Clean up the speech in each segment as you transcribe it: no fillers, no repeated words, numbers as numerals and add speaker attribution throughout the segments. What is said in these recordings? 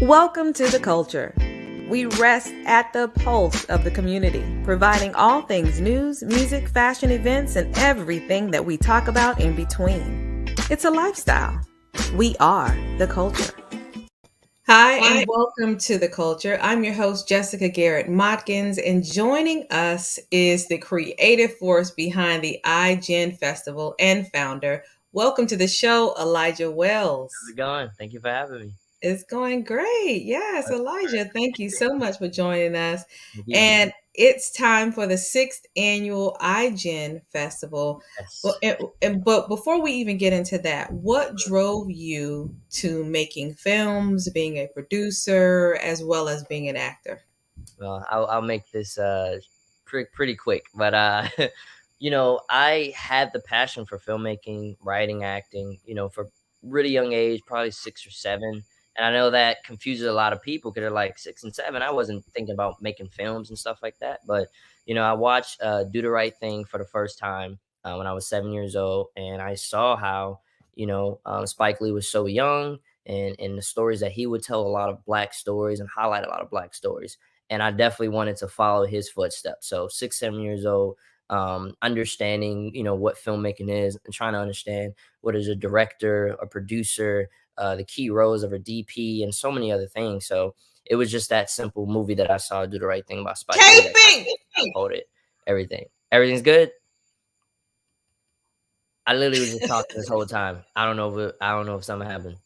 Speaker 1: Welcome to the culture. We rest at the pulse of the community, providing all things news, music, fashion, events, and everything that we talk about in between. It's a lifestyle. We are the culture. Hi, and welcome to the culture. I'm your host, Jessica Garrett Motkins, and joining us is the creative force behind the Igen Festival and founder. Welcome to the show, Elijah
Speaker 2: How's
Speaker 1: Wells.
Speaker 2: it going? Thank you for having me.
Speaker 1: It's going great. Yes, Elijah, thank you so much for joining us.
Speaker 2: Thank you.
Speaker 1: And it's time for the sixth annual iGen Festival.
Speaker 2: Yes.
Speaker 1: But before we even get into that, what drove you to making films, being a producer, as well as being an actor?
Speaker 2: Well, I'll make this pretty quick, but I had the passion for filmmaking, writing, acting. For really young age, probably 6 or 7. And I know that confuses a lot of people because they're like 6 and 7. I wasn't thinking about making films and stuff like that, but I watched Do the Right Thing for the first time when I was 7 years old, and I saw how Spike Lee was so young, and the stories that he would tell, a lot of black stories and highlight a lot of black stories, and I definitely wanted to follow his footsteps. So 6, 7 years old, understanding what filmmaking is and trying to understand what is a director, a producer, the key roles of a DP, and so many other things. So it was just that simple movie that I saw, Do the Right Thing by Spike Lee, that kind
Speaker 1: Taping!
Speaker 2: of catapulted everything. Everything's good. I literally was just talking this whole time. I don't know if something happened.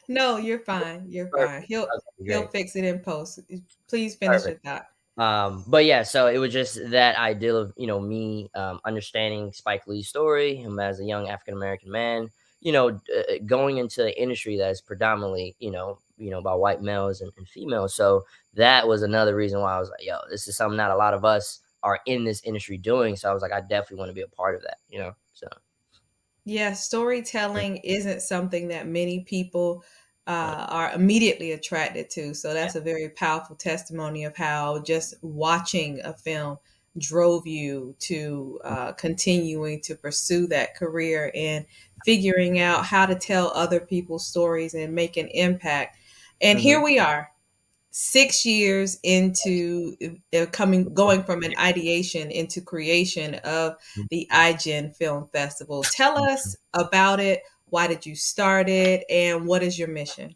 Speaker 1: No, you're fine. You're
Speaker 2: Perfect.
Speaker 1: fine.
Speaker 2: Okay,
Speaker 1: He'll
Speaker 2: great.
Speaker 1: fix it in post. Please finish
Speaker 2: Perfect.
Speaker 1: your thought.
Speaker 2: But yeah, so it was just that ideal of me understanding Spike Lee's story, him as a young African American man, going into the industry that is predominantly by white males and females. So that was another reason why I was like, yo, this is something not a lot of us are in this industry doing. So I was like, I definitely want to be a part of that. So
Speaker 1: Yeah,
Speaker 2: mm,
Speaker 1: storytelling isn't something that many people
Speaker 2: right.
Speaker 1: are immediately attracted to. So
Speaker 2: Yeah.
Speaker 1: that's a very powerful testimony of how just watching a film drove you to continuing to pursue that career and figuring out how to tell other people's stories and make an impact. And here
Speaker 2: Mm-hmm.
Speaker 1: we are, 6 years into going from an ideation into creation of the iGen Film Festival. Tell us about it. Why did you start it, and what is your mission?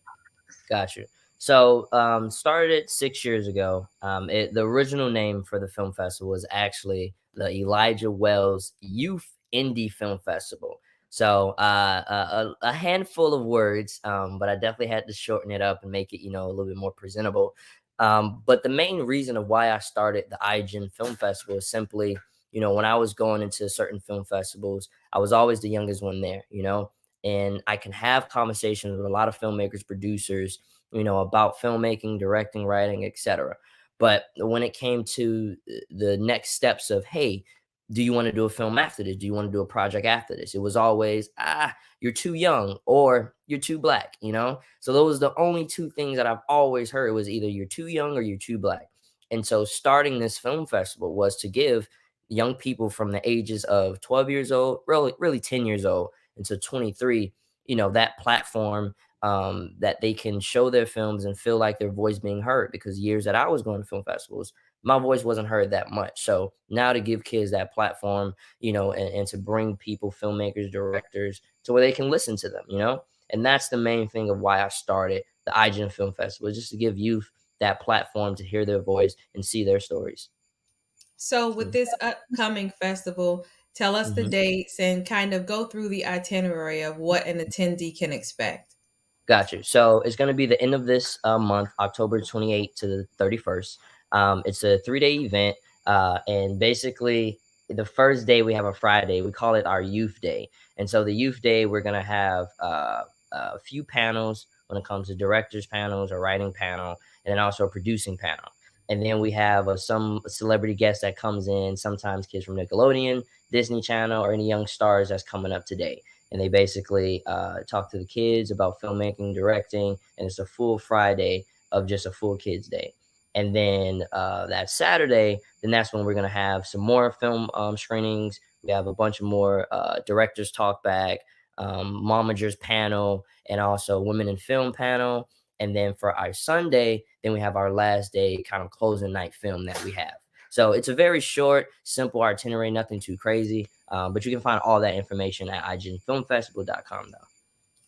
Speaker 2: Got you. So, started 6 years ago. The original name for the film festival was actually the Elijah Wells Youth Indie Film Festival. So, a handful of words, but I definitely had to shorten it up and make it, a little bit more presentable. But the main reason of why I started the iGen Film Festival is simply, when I was going into certain film festivals, I was always the youngest one there. And I can have conversations with a lot of filmmakers, producers, about filmmaking, directing, writing, etc. But when it came to the next steps of, hey, do you want to do a film after this? Do you want to do a project after this? It was always, you're too young or you're too black. So those are the only two things that I've always heard was either you're too young or you're too black. And so starting this film festival was to give young people from the ages of 12 years old, really 10 years old, into 23, that platform, that they can show their films and feel like their voice being heard. Because years that I was going to film festivals, my voice wasn't heard that much. So now to give kids that platform, and to bring people, filmmakers, directors, to where they can listen to them. And that's the main thing of why I started the IGN Film Festival, just to give youth that platform to hear their voice and see their stories.
Speaker 1: So, with
Speaker 2: So,
Speaker 1: this upcoming festival, tell us the
Speaker 2: mhm.
Speaker 1: dates and kind of go through the itinerary of what an attendee can expect.
Speaker 2: Got you. So it's going to be the end of this month, October 28th to the 31st. It's a 3-day event. And basically, the first day we have a Friday. We call it our youth day. And so the youth day, we're going to have a few panels when it comes to directors panels, a writing panel, and then also a producing panel. And then we have some celebrity guests that comes in, sometimes kids from Nickelodeon, Disney Channel, or any young stars that's coming up today, and they basically talk to the kids about filmmaking, directing, and it's a full Friday of just a full kids day. And then that Saturday, then that's when we're gonna have some more film screenings. We have a bunch of more directors talk back, momagers panel, and also women in film panel. And then for our Sunday, then we have our last day kind of closing night film that we have. So it's a very short, simple itinerary, nothing too crazy. But you can find all that information at igenfilmfestival.com though.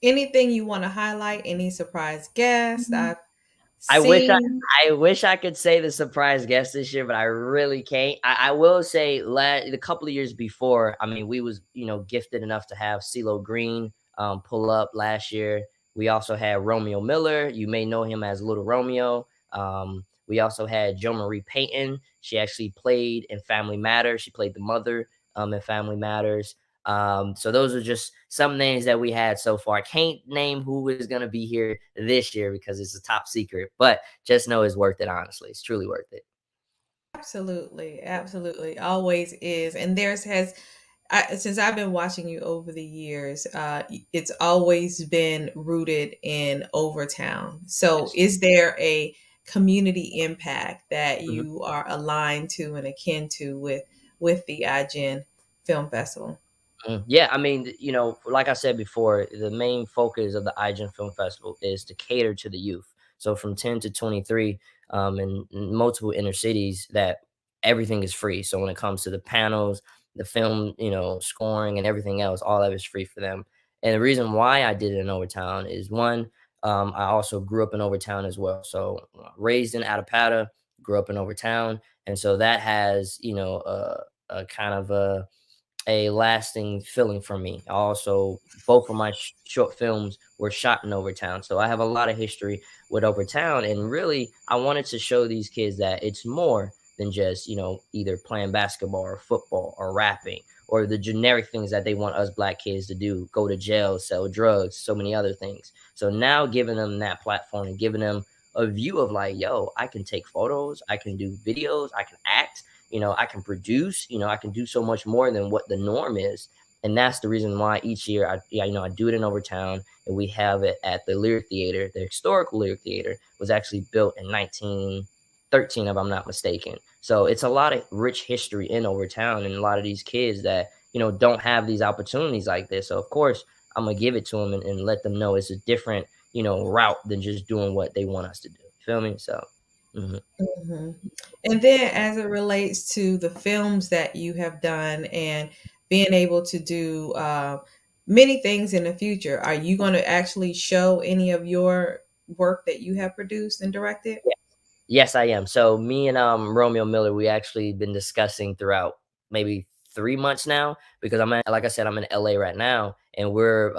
Speaker 1: Anything you want to highlight? Any surprise guests? I've
Speaker 2: I wish I
Speaker 1: seen.
Speaker 2: I wish I could say the surprise guest this year, but I really can't. I will say a couple of years before, I mean, we was, gifted enough to have CeeLo Green pull up last year. We also had Romeo Miller. You may know him as Little Romeo. We also had Jo Marie Payton. She actually played in Family Matters. She played the mother in Family Matters. So those are just some names that we had so far. I can't name who is going to be here this year because it's a top secret, but just know it's worth it. Honestly, it's truly worth it.
Speaker 1: Absolutely, absolutely, always is. And since I've been watching you over the years, it's always been rooted in Overtown. So,
Speaker 2: Yes.
Speaker 1: is there a community impact that
Speaker 2: Mhm.
Speaker 1: you are aligned to and akin to with the IGN Film Festival?
Speaker 2: Yeah, I mean, like I said before, the main focus of the Igen Film Festival is to cater to the youth. So from 10 to 23, in multiple inner cities, that everything is free. So when it comes to the panels, the film, scoring and everything else, all of it is free for them. And the reason why I did it in Overtown is one, I also grew up in Overtown as well. So raised in Attapata, grew up in Overtown, and so that has, a kind of a lasting feeling for me. Also, both of my short films were shot in Overtown, so I have a lot of history with Overtown. And really, I wanted to show these kids that it's more than just either playing basketball or football or rapping or the generic things that they want us black kids to do: go to jail, sell drugs, so many other things. So now giving them that platform and giving them a view of like, yo, I can take photos, I can do videos, I can act, I can produce, I can do so much more than what the norm is. And that's the reason why each year I do it in Overtown, and we have it at the Lyric Theater. The historical Lyric Theater was actually built in 1913, if I'm not mistaken. So it's a lot of rich history in Overtown, and a lot of these kids that don't have these opportunities like this. So of course I'm gonna give it to them, and let them know it's a different route than just doing what they want us to do. Feel me? So. Mhm.
Speaker 1: Mhm. And then as it relates to the films that you have done and being able to do many things in the future, are you going to actually show any of your work that you have produced and directed?
Speaker 2: Yes, I am. So me and Romeo Miller, we actually been discussing throughout maybe 3 months now, because like I said, I'm in LA right now, and we're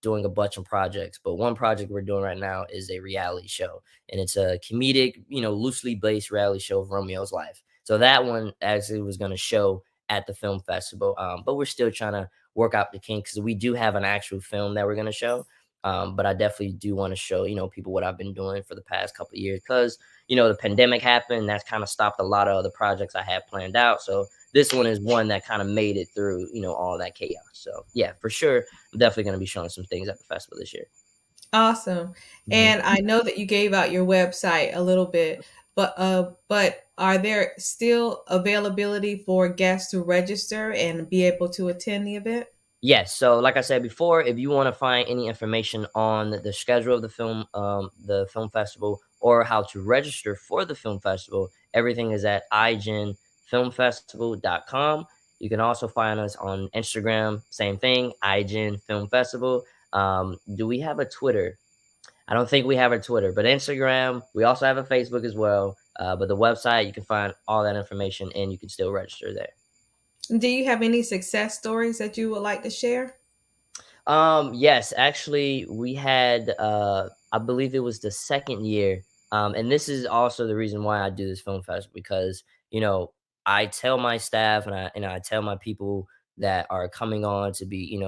Speaker 2: doing a bunch of projects. But one project we're doing right now is a reality show, and it's a comedic, loosely based reality show of Romeo's life. So that one actually was going to show at the film festival, but we're still trying to work out the kinks because we do have an actual film that we're going to show. But I definitely do want to show people what I've been doing for the past couple of years, because the pandemic happened. That's kind of stopped a lot of other projects I had planned out. So this one is one that kind of made it through, all that chaos. So yeah, for sure, I'm definitely going to be showing some things at the festival this year.
Speaker 1: Awesome.
Speaker 2: Mhm.
Speaker 1: And I know that you gave out your website a little bit, but are there still availability for guests to register and be able to attend the event?
Speaker 2: Yes. So, like I said before, if you want to find any information on the schedule of the film festival, or how to register for the film festival, everything is at igenfilmfestival.com. You can also find us on Instagram, same thing, Igen Film Festival. Do we have a Twitter? I don't think we have a Twitter, but Instagram. We also have a Facebook as well. But the website, you can find all that information, and you can still register there.
Speaker 1: Do you have any success stories that you would like to share?
Speaker 2: Yes, actually, we had I believe it was the second year. And this is also the reason why I do this film festival, because, I tell my staff, and I tell my people that are coming on to be,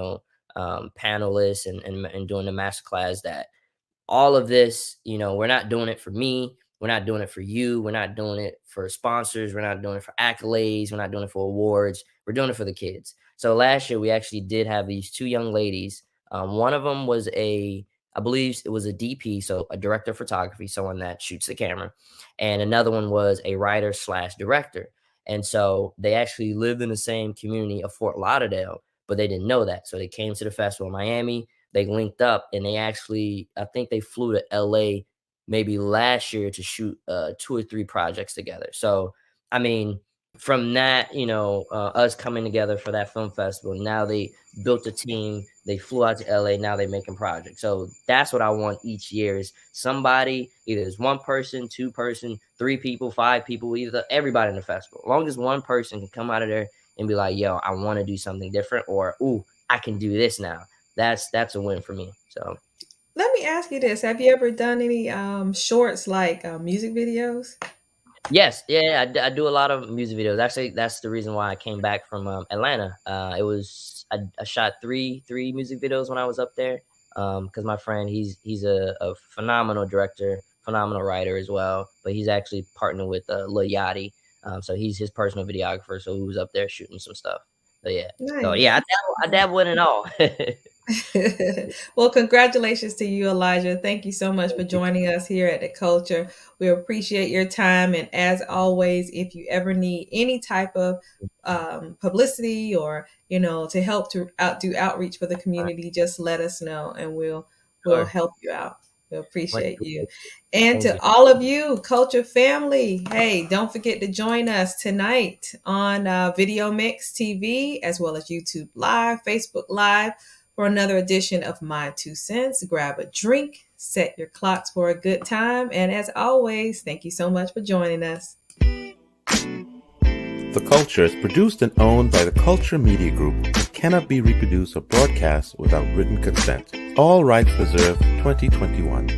Speaker 2: panelists, and doing the master class, that all of this, we're not doing it for me. We're not doing it for you. We're not doing it for sponsors. We're not doing it for accolades. We're not doing it for awards. We're doing it for the kids. So last year, we actually did have these two young ladies. One of them was I believe it was a DP, so a director of photography, someone that shoots the camera. And another one was a writer slash director. And so they actually lived in the same community of Fort Lauderdale, but they didn't know that. So they came to the festival in Miami. They linked up, and they actually, I think they flew to LA maybe last year to shoot 2 or 3 projects together. So, I mean, from that, us coming together for that film festival, now they built a team, they flew out to LA, now they're making projects. So that's what I want each year is somebody, either it's one person, 2 person, 3 people, 5 people, either everybody in the festival. As long as one person can come out of there and be like, yo, I want to do something different, or ooh, I can do this now. That's a win for me. So
Speaker 1: Let me ask you this. Have you ever done any shorts like music videos?
Speaker 2: yes, yeah, I do a lot of music videos. Actually, that's the reason why I came back from Atlanta. It was I shot three music videos when I was up there. Because my friend, he's a phenomenal director, phenomenal writer as well. But he's actually partnered with Lil Yachty. So he's his personal videographer. So he was up there shooting some stuff. So yeah,
Speaker 1: Nice.
Speaker 2: I dabble in it all.
Speaker 1: Well, congratulations to you, Elijah. Thank you so much for joining us here at The Culture. We appreciate your time. And as always, if you ever need any type of publicity or, to help to do outreach for the community, just let us know and we'll
Speaker 2: Sure.
Speaker 1: help you out. We
Speaker 2: Much
Speaker 1: appreciate you.
Speaker 2: appreciated.
Speaker 1: And
Speaker 2: Thank
Speaker 1: to
Speaker 2: you.
Speaker 1: all of you, Culture family, hey, don't forget to join us tonight on Video Mix TV, as well as YouTube Live, Facebook Live, for another edition of My Two Cents. Grab a drink, set your clocks for a good time, and as always, thank you so much for joining us.
Speaker 3: The Culture is produced and owned by the Culture Media Group and cannot be reproduced or broadcast without written consent. All rights reserved 2021.